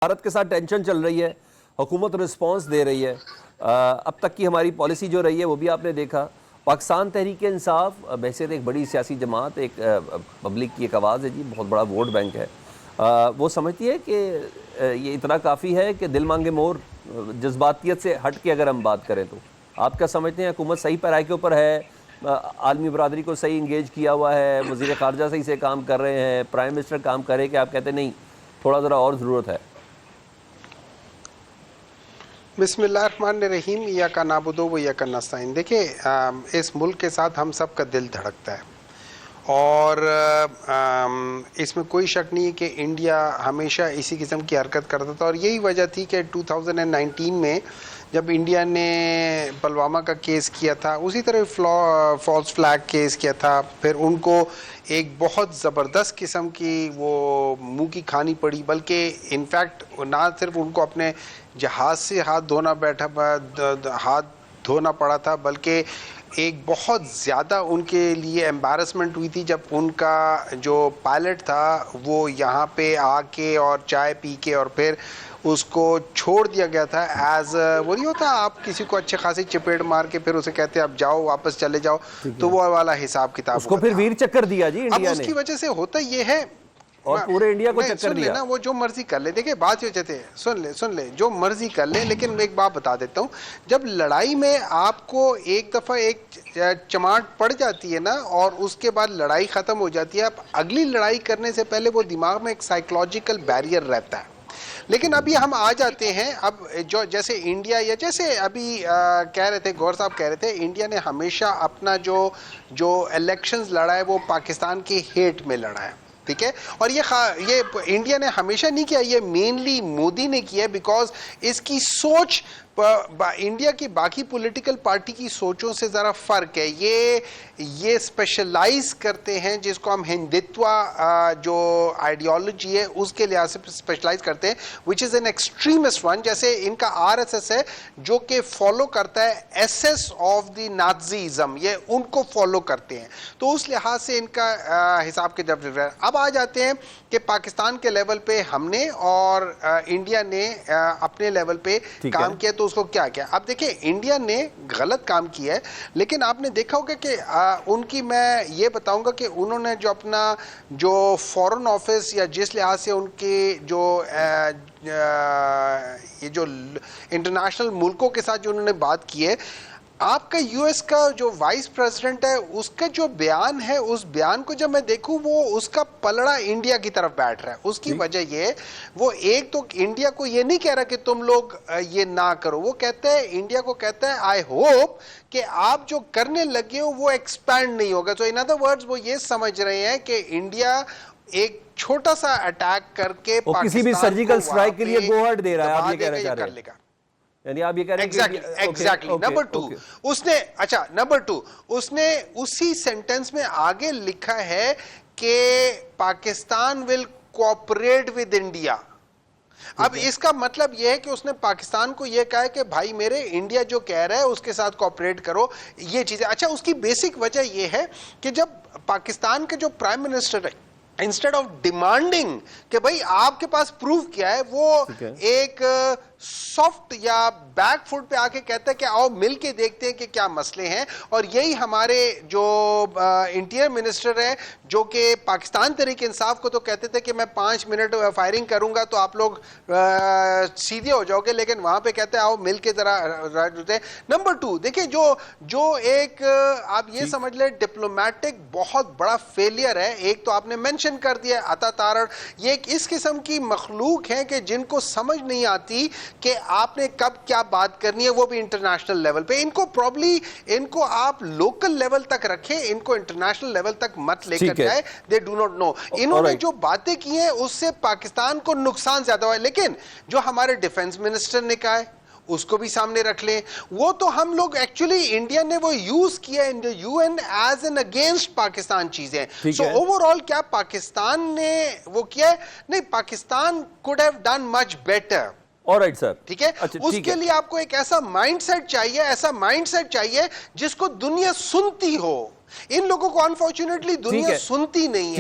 भारत के साथ टेंशन चल रही है, हुकूमत रिस्पांस दे रही है। अब तक की हमारी पॉलिसी जो रही है वो भी आपने देखा। पाकिस्तान तहरीक इंसाफ बहैसियत एक बड़ी सियासी जमात, एक पब्लिक की एक आवाज़ है जी, बहुत बड़ा वोट बैंक है। वो समझती है कि ये इतना काफ़ी है कि दिल मांगे मोर, जज्बातियत से हट के अगर हम बात करें तो आप क्या समझते हैं? हुकूमत सही पैराए के ऊपर है, आलमी बरादरी को सही इंगेज किया हुआ है, वज़ीर ख़ारजा सही से काम कर रहे हैं, प्राइम मिनिस्टर काम कर रहे हैं, कि आप कहते हैं नहीं थोड़ा ज़रा और ज़रूरत है? बिस्मिल्लाहिर्रहमानिर्रहीम, या का नाबुदो व या का नस्ताइन। देखिए, इस मुल्क के साथ हम सब का दिल धड़कता है और इसमें कोई शक नहीं है कि इंडिया हमेशा इसी किस्म की हरकत करता था और यही वजह थी कि 2019 में जब इंडिया ने पुलवामा का केस किया था, उसी तरह फॉल्स फ्लैग केस किया था, फिर उनको एक बहुत ज़बरदस्त किस्म की वो मुंह की खानी पड़ी, बल्कि इनफैक्ट ना सिर्फ उनको अपने जहाज़ से हाथ धोना पड़ा था, बल्कि एक बहुत ज़्यादा उनके लिए एम्बैरसमेंट हुई थी जब उनका जो पायलट था वो यहाँ पे आके और चाय पी के और फिर उसको छोड़ दिया गया था। एज वो नहीं होता, आप किसी को अच्छे खासी चपेट मार के फिर उसे कहते हैं अब जाओ, वापस चले जाओ, तो वो वाला हिसाब किताब उसको फिर वीर चक्कर दिया जी इंडिया ने। अब उसकी वजह से होता ये है और पूरे इंडिया को चक्कर दिया ना, वो जो मर्जी कर ले। देखिए बात ये चाहते हैं, सुन ले जो मर्जी कर ले, लेकिन मैं एक बात बता देता हूँ, जब लड़ाई में आपको एक दफ़ा एक चमाट पड़ जाती है ना और उसके बाद लड़ाई ख़त्म हो जाती है, आप अगली लड़ाई करने से पहले वो दिमाग में एक साइकोलॉजिकल बैरियर रहता है। लेकिन अभी हम आ जाते हैं, अब जो जैसे इंडिया या जैसे अभी कह रहे थे, गौर साहब कह रहे थे, इंडिया ने हमेशा अपना जो इलेक्शंस लड़ा है वो पाकिस्तान के हेट में लड़ा है, ठीक है। और ये इंडिया ने हमेशा नहीं किया, ये मेनली मोदी ने किया, बिकॉज इसकी सोच इंडिया की बाकी पॉलिटिकल पार्टी की सोचों से ज़रा फ़र्क है। ये स्पेशलाइज करते हैं, जिसको हम हिंदुत्व जो आइडियोलॉजी है उसके लिहाज से स्पेशलाइज करते हैं, which is an extremist one. जैसे इनका आरएसएस है जो कि फॉलो करता है एसेस ऑफ द नाज़ीज़म, ये उनको फॉलो करते हैं, तो उस लिहाज से इनका हिसाब के जब अब आ जाते हैं कि पाकिस्तान के लेवल पे हमने और इंडिया ने अपने लेवल पे काम किया, तो उसको क्या किया। अब देखिए, इंडिया ने गलत काम किया है, लेकिन आपने देखा होगा कि उनकी, मैं ये बताऊंगा कि उन्होंने जो अपना जो फॉरेन ऑफिस या जिस लिहाज से उनके जो ये जो इंटरनेशनल मुल्कों के साथ जो उन्होंने बात की है, आपका यूएस का जो वाइस प्रेसिडेंट है उसका जो बयान है, उस बयान को जब मैं देखूं, वो उसका पलड़ा इंडिया की तरफ बैठ रहा है। उसकी वजह ये, वो एक तो इंडिया को ये नहीं कह रहा कि तुम लोग ये ना करो, वो कहता है, इंडिया को कहता है आई होप कि आप जो करने लगे हो वो एक्सपैंड नहीं होगा। तो इन अदर वर्ड्स वो ये समझ रहे हैं कि इंडिया एक छोटा सा अटैक करके किसी भी सर्जिकल स्ट्राइक के लिए गो अहेड दे रहा है, आप ये कहना चाह रहे हैं? यानी आप ये कह रहे हैं एग्जैक्टली। नंबर टू, उसने नंबर टू उसने उसी सेंटेंस में आगे लिखा है कि Pakistan will cooperate with India. अब इसका मतलब यह है कि उसने पाकिस्तान को यह कहा है कि भाई मेरे, इंडिया जो कह रहा है उसके साथ कोऑपरेट करो, ये चीजें। अच्छा, उसकी बेसिक वजह यह है कि जब पाकिस्तान के जो प्राइम मिनिस्टर है, इंस्टेड ऑफ डिमांडिंग कि भाई आपके पास प्रूफ क्या है, वो एक सॉफ्ट या बैक फुट पे आके कहता है कि आओ मिल के देखते हैं कि क्या मसले हैं। और यही हमारे जो इंटीरियर मिनिस्टर है, जो कि पाकिस्तान तहरीक इंसाफ को तो कहते थे कि मैं 5 मिनट फायरिंग करूंगा तो आप लोग सीधे हो जाओगे, लेकिन वहां पे कहते हैं आओ मिल के जरा। नंबर टू, देखिए जो एक आप ये समझ ले डिप्लोमेटिक बहुत बड़ा फेलियर है। एक तो आपने मेंशन कर दिया अता तारण, ये एक इस किस्म की मखलूक है कि जिनको समझ नहीं आती कि आपने कब क्या बात करनी है, वो भी इंटरनेशनल लेवल पे। इनको आप लोकल लेवल तक रखें, इनको इंटरनेशनल लेवल तक मत लेकर जाए। They do not know. इन्होंने जो बातें की हैं उससे पाकिस्तान को नुकसान ज्यादा हुआ है, लेकिन जो हमारे डिफेंस मिनिस्टर ने कहा है उसको भी सामने रख लें। वो तो हम लोग एक्चुअली, इंडिया ने वो यूज किया in the UN as an against Pakistan चीजें। सो ओवरऑल क्या पाकिस्तान ने वो किया? नहीं, Pakistan could have done much better. Alright sir, ठीक है। उसके लिए आपको एक ऐसा माइंडसेट चाहिए जिसको दुनिया सुनती हो। इन लोगों को अनफॉर्चुनेटली दुनिया सुनती नहीं है।